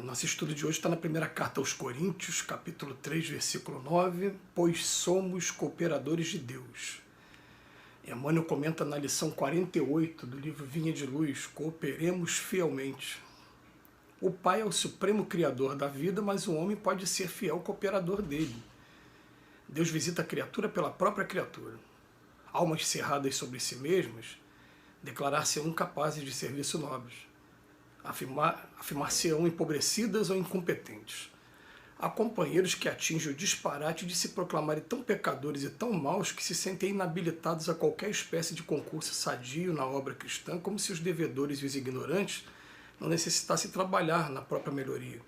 Nosso estudo de hoje está na primeira carta aos Coríntios, capítulo 3, versículo 9, pois somos cooperadores de Deus. Emmanuel comenta na lição 48 do livro Vinha de Luz, cooperemos fielmente. O Pai é o supremo criador da vida, mas o homem pode ser fiel cooperador dele. Deus visita a criatura pela própria criatura. Almas cerradas sobre si mesmas, declarar-se-ão incapazes de serviço nobres. Afirmar-se-ão empobrecidas ou incompetentes. Há companheiros que atingem o disparate de se proclamarem tão pecadores e tão maus que se sentem inabilitados a qualquer espécie de concurso sadio na obra cristã, como se os devedores e os ignorantes não necessitassem trabalhar na própria melhoria.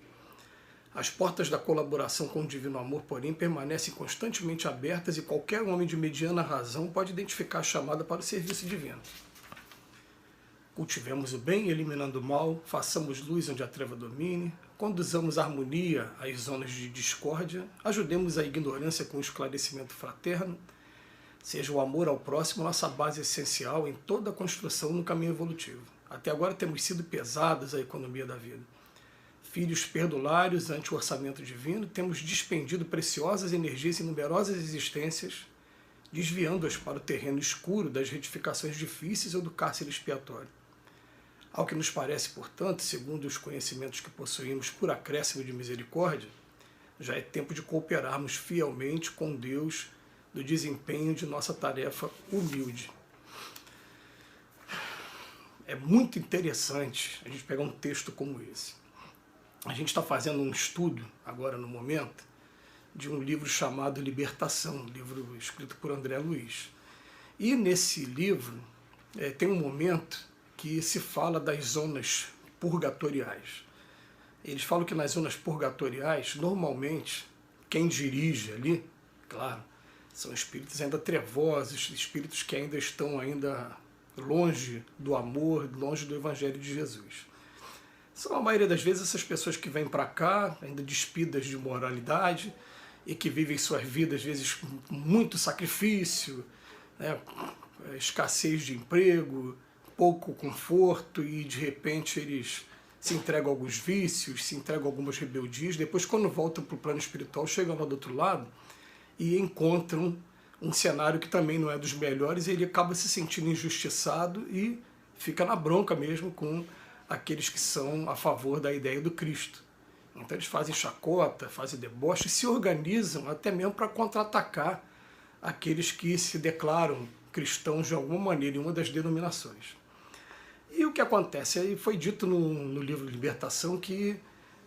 As portas da colaboração com o divino amor, porém, permanecem constantemente abertas e qualquer homem de mediana razão pode identificar a chamada para o serviço divino. Cultivemos o bem, eliminando o mal, façamos luz onde a treva domine, conduzamos harmonia às zonas de discórdia, ajudemos a ignorância com o esclarecimento fraterno, seja o amor ao próximo nossa base essencial em toda a construção no caminho evolutivo. Até agora temos sido pesados à economia da vida. Filhos perdulários ante o orçamento divino, temos despendido preciosas energias em numerosas existências, desviando-as para o terreno escuro das retificações difíceis ou do cárcere expiatório. Ao que nos parece, portanto, segundo os conhecimentos que possuímos por acréscimo de misericórdia, já é tempo de cooperarmos fielmente com Deus no desempenho de nossa tarefa humilde. É muito interessante a gente pegar um texto como esse. A gente está fazendo um estudo, agora no momento, de um livro chamado Libertação, um livro escrito por André Luiz. E nesse livro tem um momento que se fala das zonas purgatoriais. Eles falam que nas zonas purgatoriais, normalmente, quem dirige ali, claro, são espíritos ainda trevosos, espíritos que ainda estão longe do amor, longe do Evangelho de Jesus. São a maioria das vezes essas pessoas que vêm para cá, ainda despidas de moralidade, e que vivem suas vidas, às vezes, com muito sacrifício, né, escassez de emprego, pouco conforto, e de repente eles se entregam a alguns vícios, se entregam a algumas rebeldias, depois quando voltam para o plano espiritual, chegam lá do outro lado e encontram um cenário que também não é dos melhores, e ele acaba se sentindo injustiçado e fica na bronca mesmo com aqueles que são a favor da ideia do Cristo. Então eles fazem chacota, fazem deboche, se organizam até mesmo para contra-atacar aqueles que se declaram cristãos de alguma maneira em uma das denominações. E o que acontece? Aí foi dito no livro Libertação que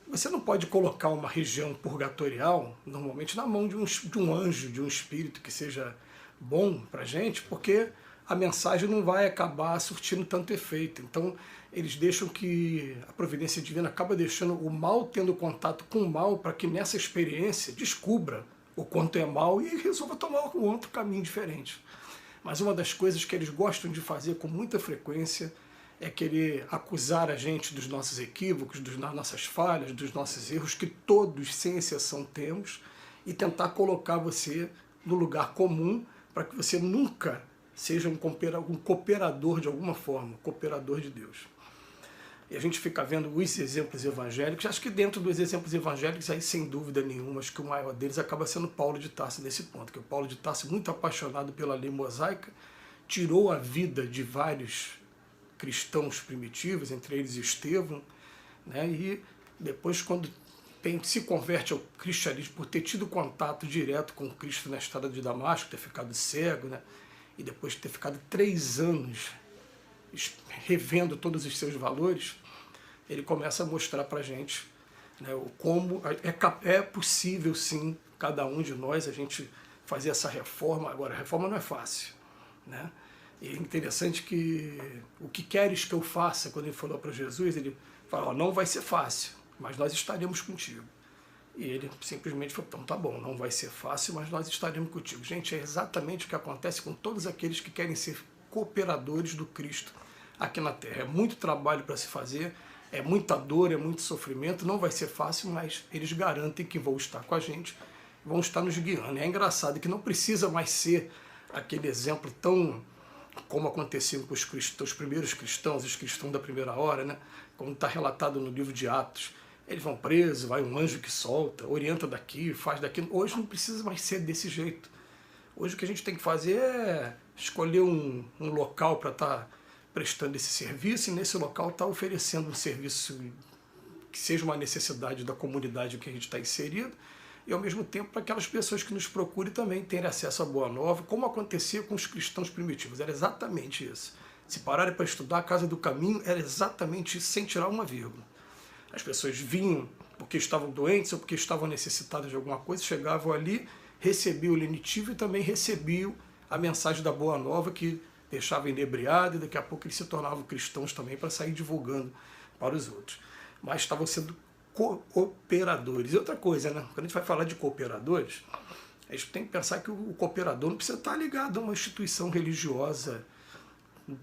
você não pode colocar uma região purgatorial, normalmente, na mão de um anjo, de um espírito que seja bom para a gente, porque a mensagem não vai acabar surtindo tanto efeito. Então, eles deixam que a providência divina acaba deixando o mal tendo contato com o mal para que nessa experiência descubra o quanto é mal e resolva tomar um outro caminho diferente. Mas uma das coisas que eles gostam de fazer com muita frequência é querer acusar a gente dos nossos equívocos, das nossas falhas, dos nossos erros, que todos, sem exceção, temos, e tentar colocar você no lugar comum para que você nunca seja um cooperador de alguma forma, cooperador de Deus. E a gente fica vendo os exemplos evangélicos, acho que dentro dos exemplos evangélicos, aí sem dúvida nenhuma, acho que o maior deles acaba sendo Paulo de Tarso nesse ponto, que o Paulo de Tarso, muito apaixonado pela lei mosaica, tirou a vida de vários cristãos primitivos, entre eles Estevão, né? E depois, quando se converte ao cristianismo por ter tido contato direto com Cristo na estrada de Damasco, ter ficado cego, né? E depois de ter ficado 3 anos revendo todos os seus valores, ele começa a mostrar para a gente, né, como é possível sim, cada um de nós, a gente fazer essa reforma. Agora, a reforma não é fácil, né? E é interessante que o que queres que eu faça, quando ele falou para Jesus, ele falou, não vai ser fácil, mas nós estaremos contigo. E ele simplesmente falou, então tá bom, não vai ser fácil, mas nós estaremos contigo. Gente, é exatamente o que acontece com todos aqueles que querem ser cooperadores do Cristo aqui na Terra. É muito trabalho para se fazer, é muita dor, é muito sofrimento, não vai ser fácil, mas eles garantem que vão estar com a gente, vão estar nos guiando. É engraçado que não precisa mais ser aquele exemplo tão como aconteceu com os primeiros cristãos, os cristãos da primeira hora, né? Como está relatado no livro de Atos. Eles vão presos, vai um anjo que solta, orienta daqui, faz daquilo. Hoje não precisa mais ser desse jeito. Hoje o que a gente tem que fazer é escolher um local para estar prestando esse serviço, e nesse local estar oferecendo um serviço que seja uma necessidade da comunidade em que a gente está inserido, e ao mesmo tempo para aquelas pessoas que nos procurem também terem acesso à Boa Nova, como acontecia com os cristãos primitivos. Era exatamente isso. Se pararem para estudar a Casa do Caminho, era exatamente isso, sem tirar uma vírgula. As pessoas vinham porque estavam doentes ou porque estavam necessitadas de alguma coisa, chegavam ali, recebiam o lenitivo e também recebiam a mensagem da Boa Nova, que deixava inebriado, e daqui a pouco eles se tornavam cristãos também para sair divulgando para os outros. Mas estavam sendo cooperadores. E outra coisa, né? Quando a gente vai falar de cooperadores, a gente tem que pensar que o cooperador não precisa estar ligado a uma instituição religiosa,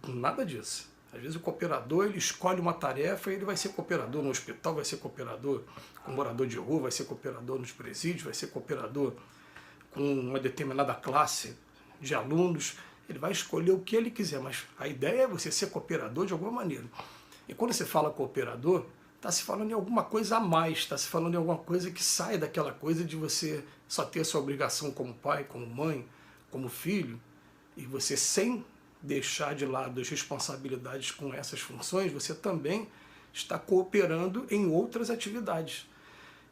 nada disso. Às vezes o cooperador, ele escolhe uma tarefa e ele vai ser cooperador no hospital, vai ser cooperador com morador de rua, vai ser cooperador nos presídios, vai ser cooperador com uma determinada classe de alunos. Ele vai escolher o que ele quiser, mas a ideia é você ser cooperador de alguma maneira. E quando você fala cooperador, está se falando em alguma coisa a mais, está se falando em alguma coisa que sai daquela coisa de você só ter a sua obrigação como pai, como mãe, como filho, e você, sem deixar de lado as responsabilidades com essas funções, você também está cooperando em outras atividades.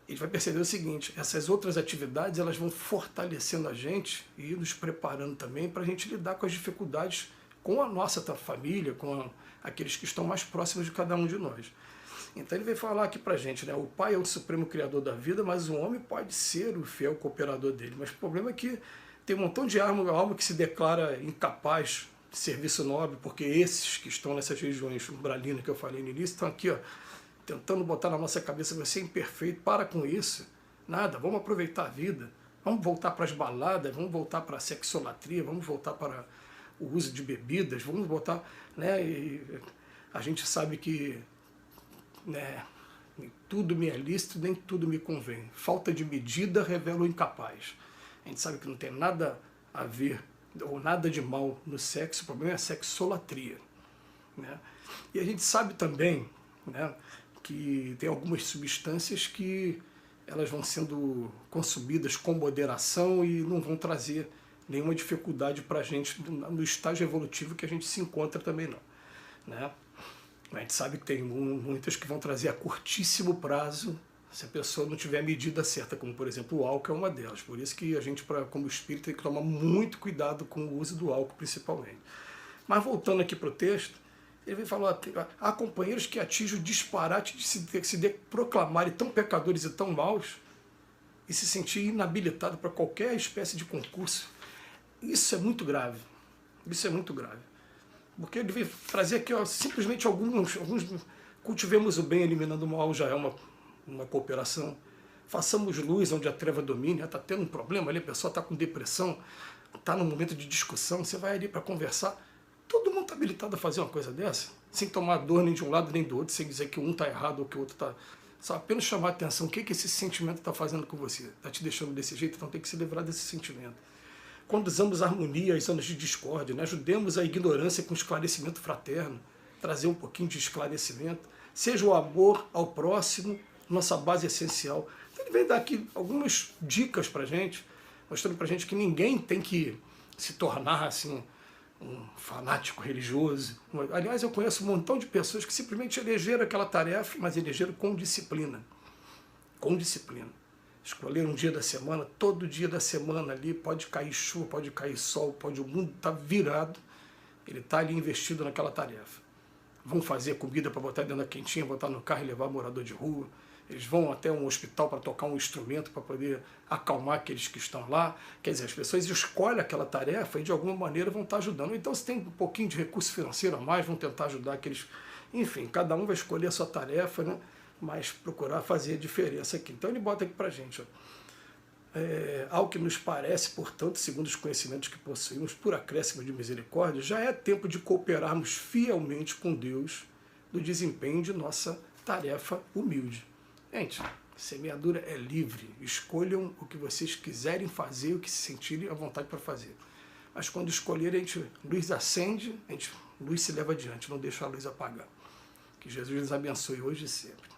E a gente vai perceber o seguinte: essas outras atividades, elas vão fortalecendo a gente e nos preparando também para a gente lidar com as dificuldades com a nossa família, com aqueles que estão mais próximos de cada um de nós. Então ele veio falar aqui pra gente, né? O pai é o supremo criador da vida, mas o homem pode ser o fiel cooperador dele. Mas o problema é que tem um montão de alma que se declara incapaz de serviço nobre, porque esses que estão nessas regiões umbralinas que eu falei no início, estão aqui, ó, tentando botar na nossa cabeça: você é imperfeito, para com isso. Nada, vamos aproveitar a vida. Vamos voltar para as baladas, vamos voltar para a sexolatria, vamos voltar para o uso de bebidas, vamos voltar, né? E a gente sabe que, né, nem tudo me é lícito, nem tudo me convém. Falta de medida revela o incapaz. A gente sabe que não tem nada a ver, ou nada de mal no sexo, o problema é a sexolatria, né? E a gente sabe também, né, que tem algumas substâncias que elas vão sendo consumidas com moderação e não vão trazer nenhuma dificuldade para a gente no estágio evolutivo que a gente se encontra também não, né? A gente sabe que tem muitas que vão trazer a curtíssimo prazo se a pessoa não tiver a medida certa, como por exemplo o álcool é uma delas. Por isso que a gente, como espírito, tem que tomar muito cuidado com o uso do álcool principalmente. Mas voltando aqui para o texto, ele vem falar: há companheiros que atingem o disparate de se proclamarem tão pecadores e tão maus e se sentir inabilitado para qualquer espécie de concurso. Isso é muito grave. Isso é muito grave. Porque ele veio trazer aqui, ó, simplesmente alguns cultivemos o bem eliminando o mal, já é uma cooperação. Façamos luz onde a treva domina. Está tendo um problema ali, a pessoa está com depressão, está num momento de discussão, você vai ali para conversar. Todo mundo está habilitado a fazer uma coisa dessa, sem tomar dor nem de um lado nem do outro, sem dizer que um está errado ou que o outro está... Só apenas chamar a atenção: o que esse sentimento está fazendo com você? Está te deixando desse jeito? Então tem que se livrar desse sentimento. Conduzamos harmonia às zonas de discórdia, né? Ajudemos a ignorância com esclarecimento fraterno, trazer um pouquinho de esclarecimento. Seja o amor ao próximo nossa base essencial. Então ele vem dar aqui algumas dicas para a gente, mostrando para a gente que ninguém tem que se tornar assim um fanático religioso. Aliás, eu conheço um montão de pessoas que simplesmente elegeram aquela tarefa, mas elegeram com disciplina. Com disciplina. Escolher um dia da semana, todo dia da semana ali, pode cair chuva, pode cair sol, o mundo estar virado, ele está ali investido naquela tarefa. Vão fazer comida para botar dentro da quentinha, botar no carro e levar morador de rua. Eles vão até um hospital para tocar um instrumento para poder acalmar aqueles que estão lá. Quer dizer, as pessoas escolhem aquela tarefa e de alguma maneira vão estar ajudando. Então, se tem um pouquinho de recurso financeiro a mais, vão tentar ajudar aqueles... Enfim, cada um vai escolher a sua tarefa, né? Mas procurar fazer a diferença aqui. Então ele bota aqui para a gente, ó. Ao que nos parece, portanto, segundo os conhecimentos que possuímos, por acréscimo de misericórdia, já é tempo de cooperarmos fielmente com Deus no desempenho de nossa tarefa humilde. Gente, semeadura é livre. Escolham o que vocês quiserem fazer, o que se sentirem à vontade para fazer. Mas quando escolherem, a luz acende, luz se leva adiante, não deixa a luz apagar. Que Jesus nos abençoe hoje e sempre.